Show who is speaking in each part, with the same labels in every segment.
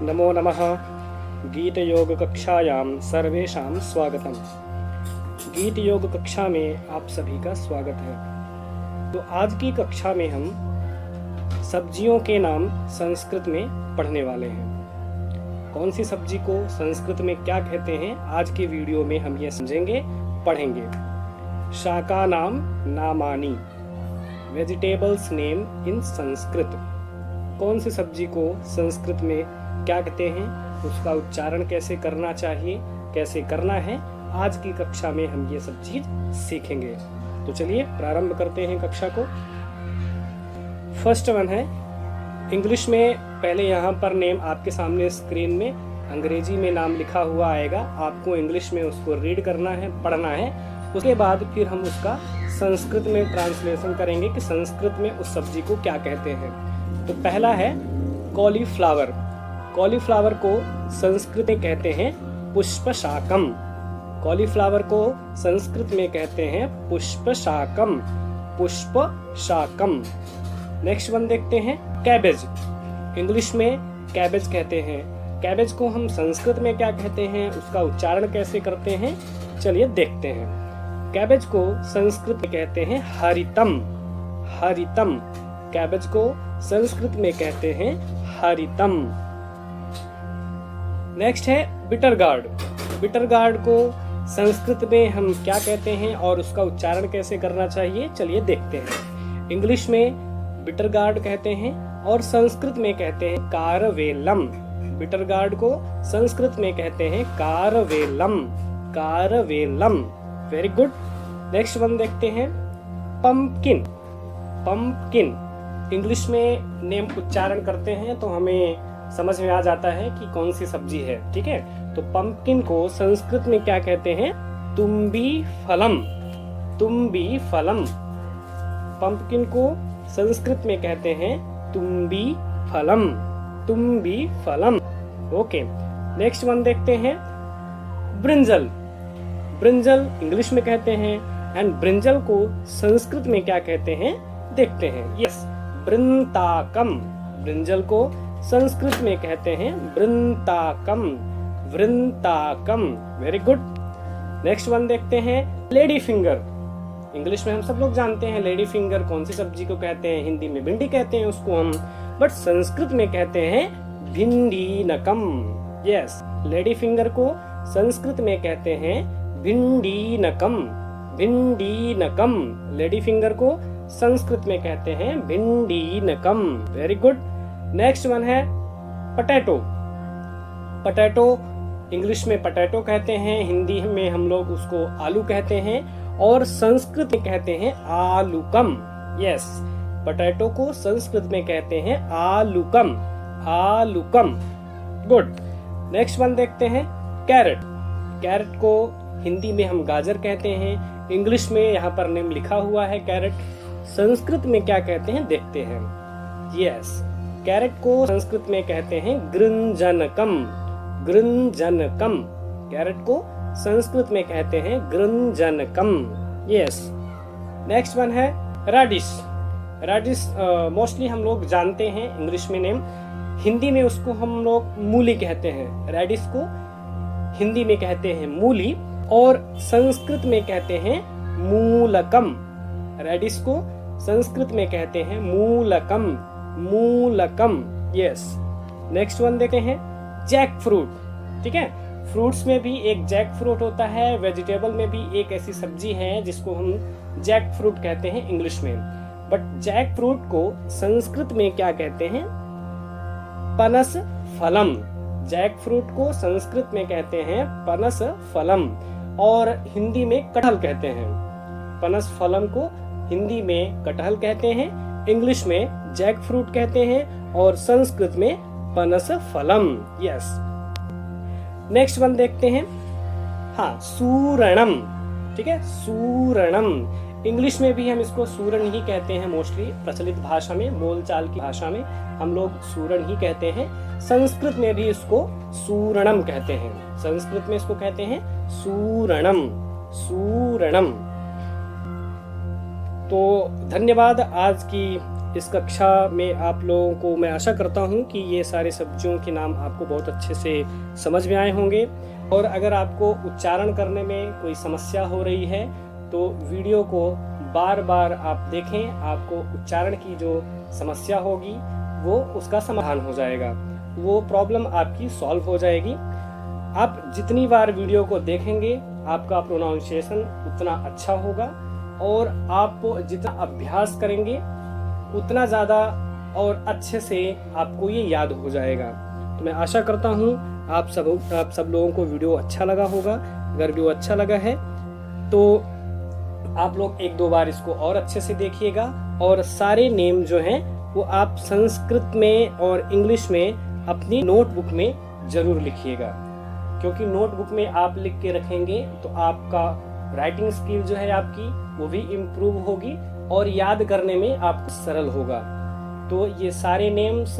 Speaker 1: नमो नमः। गीत योग कक्षायां सर्वेषां स्वागतम। गीत योग कक्षा में आप सभी का स्वागत है। तो आज की कक्षा में हम सब्जियों के नाम संस्कृत में पढ़ने वाले हैं। कौन सी सब्जी को संस्कृत में क्या कहते हैं, आज के वीडियो में हम ये समझेंगे, पढ़ेंगे। शाका नाम नामानी, वेजिटेबल्स नेम इन संस्कृत। कौन सी सब्जी को संस्कृत में क्या कहते हैं, उसका उच्चारण कैसे करना चाहिए, कैसे करना है, आज की कक्षा में हम ये सब चीज सीखेंगे। तो चलिए प्रारंभ करते हैं कक्षा को। फर्स्ट वन है इंग्लिश में। पहले यहाँ पर नेम आपके सामने स्क्रीन में अंग्रेजी में नाम लिखा हुआ आएगा, आपको इंग्लिश में उसको रीड करना है, पढ़ना है। उसके बाद फिर हम उसका संस्कृत में ट्रांसलेशन करेंगे कि संस्कृत में उस सब्जी को क्या कहते हैं। तो पहला है कॉलीफ्लावर। कॉलीफ्लावर को संस्कृत में कहते हैं पुष्पशाकम। कॉलीफ्लावर को संस्कृत में कहते हैं पुष्पशाकम, पुष्पशाकम। नेक्स्ट वन देखते हैं कैबेज। इंग्लिश में कैबेज कहते हैं। कैबेज को हम संस्कृत में क्या कहते हैं, उसका उच्चारण कैसे करते हैं, चलिए देखते हैं। कैबेज को संस्कृत में कहते हैं हरितम, हरितम। कैबेज को संस्कृत में कहते हैं हरितम। नेक्स्ट है बिटर गार्ड। बिटर गार्ड को संस्कृत में हम क्या कहते हैं और उसका उच्चारण कैसे करना चाहिए, चलिए देखते हैं। इंग्लिश में बिटर गार्ड कहते हैं और संस्कृत में कहते हैं कारवेलम। बिटर गार्ड को संस्कृत में कहते हैं कारवेलम, कारवेलम। Very good. नेक्स्ट वन देखते हैं पंपकिन। पंपकिन इंग्लिश में नेम उच्चारण करते हैं तो हमें समझ में आ जाता है कि कौन सी सब्जी है, ठीक है। तो पंपकिन को संस्कृत में क्या कहते हैं, तुम्बी फलम, तुम्बी फलम। पंपकिन को संस्कृत में कहते हैं तुम्बी फलम, तुम्बी फलम। ओके। नेक्स्ट वन देखते हैं ब्रिंजल। ब्रिंजल इंग्लिश में कहते हैं एंड ब्रिंजल को संस्कृत में क्या कहते हैं, देखते हैं। यस, वृंताकम। ब्रिंजल को संस्कृत में कहते हैं वृंताकम, वृंताकम। Very good. नेक्स्ट वन देखते हैं लेडी फिंगर। इंग्लिश में हम सब लोग जानते हैं लेडी फिंगर कौन सी सब्जी को कहते हैं, हिंदी में भिंडी कहते हैं उसको हम, बट संस्कृत में कहते हैं भिंडी नकम। यस, लेडी फिंगर को संस्कृत में कहते हैं भिंडी नकम, भिंडी नकम। लेडी फिंगर को संस्कृत में कहते हैं भिंडी नकम। Very good. नेक्स्ट वन है पटेटो। पटेटो इंग्लिश में पटेटो कहते हैं, हिंदी में हम लोग उसको आलू कहते हैं और संस्कृत में कहते हैं आलूकम। यस, पटेटो को संस्कृत में कहते हैं आलूकम, आलूकम। गुड। नेक्स्ट वन देखते हैं कैरेट। कैरेट को हिंदी में हम गाजर कहते हैं, इंग्लिश में यहाँ पर नेम लिखा हुआ है कैरेट। संस्कृत में क्या कहते हैं, देखते हैं। यस, कैरेट को संस्कृत में कहते हैं गृंजनकम, गृंजनकम। कैरेट को संस्कृत में कहते हैं गृंजनकम। यस। नेक्स्ट वन है रेडिश। रेडिश मोस्टली हम लोग जानते हैं इंग्लिश में नेम, हिंदी में उसको हम लोग मूली कहते हैं। रेडिश को हिंदी में कहते हैं मूली और संस्कृत में कहते हैं मूलकम। रेडिश को संस्कृत में कहते हैं मूलकम, मूलकम। यस। नेक्स्ट वन देखते हैं जैक फ्रूट। ठीक है, फ्रूट्स में भी एक जैक फ्रूट होता है, वेजिटेबल में भी एक ऐसी सब्जी है जिसको हम जैक फ्रूट कहते हैं इंग्लिश में, बट जैक फ्रूट को संस्कृत में क्या कहते हैं, पनस फलम। जैक फ्रूट को संस्कृत में कहते हैं पनस फलम और हिंदी में कटहल कहते हैं। पनस फलम को हिंदी में कटहल कहते हैं, इंग्लिश में जैक फ्रूट कहते हैं और संस्कृत में पनस फलम। यस। नेक्स्ट वन देखते हैं, हाँ, सूरणम। ठीक है, सूरणम। इंग्लिश में भी हम इसको सूरण ही कहते हैं, मोस्टली प्रचलित भाषा में, बोलचाल की भाषा में हम लोग सूरण ही कहते हैं। संस्कृत में भी इसको सूरणम कहते हैं, संस्कृत में इसको कहते हैं सूरणम, सूरणम। तो धन्यवाद। आज की इस कक्षा में आप लोगों को मैं आशा करता हूँ कि ये सारे सब्जियों के नाम आपको बहुत अच्छे से समझ में आए होंगे। और अगर आपको उच्चारण करने में कोई समस्या हो रही है तो वीडियो को बार बार आप देखें, आपको उच्चारण की जो समस्या होगी वो उसका समाधान हो जाएगा, वो प्रॉब्लम आपकी सॉल्व हो जाएगी। आप जितनी बार वीडियो को देखेंगे आपका प्रोनाउंसिएशन उतना अच्छा होगा और आप जितना अभ्यास करेंगे उतना ज़्यादा और अच्छे से आपको ये याद हो जाएगा। तो मैं आशा करता हूँ आप सब लोगों को वीडियो अच्छा लगा होगा। अगर वीडियो अच्छा लगा है तो आप लोग 1-2 बार इसको और अच्छे से देखिएगा और सारे नेम जो हैं वो आप संस्कृत में और इंग्लिश में अपनी नोटबुक में ज़रूर लिखिएगा, क्योंकि नोटबुक में आप लिख के रखेंगे तो आपका राइटिंग स्किल जो है आपकी वो भी इम्प्रूव होगी और याद करने में आपको सरल होगा। तो ये सारे नेम्स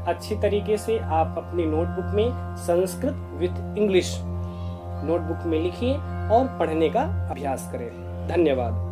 Speaker 1: अच्छी तरीके से आप अपनी नोटबुक में संस्कृत विद इंग्लिश नोटबुक में लिखिए और पढ़ने का अभ्यास करें। धन्यवाद।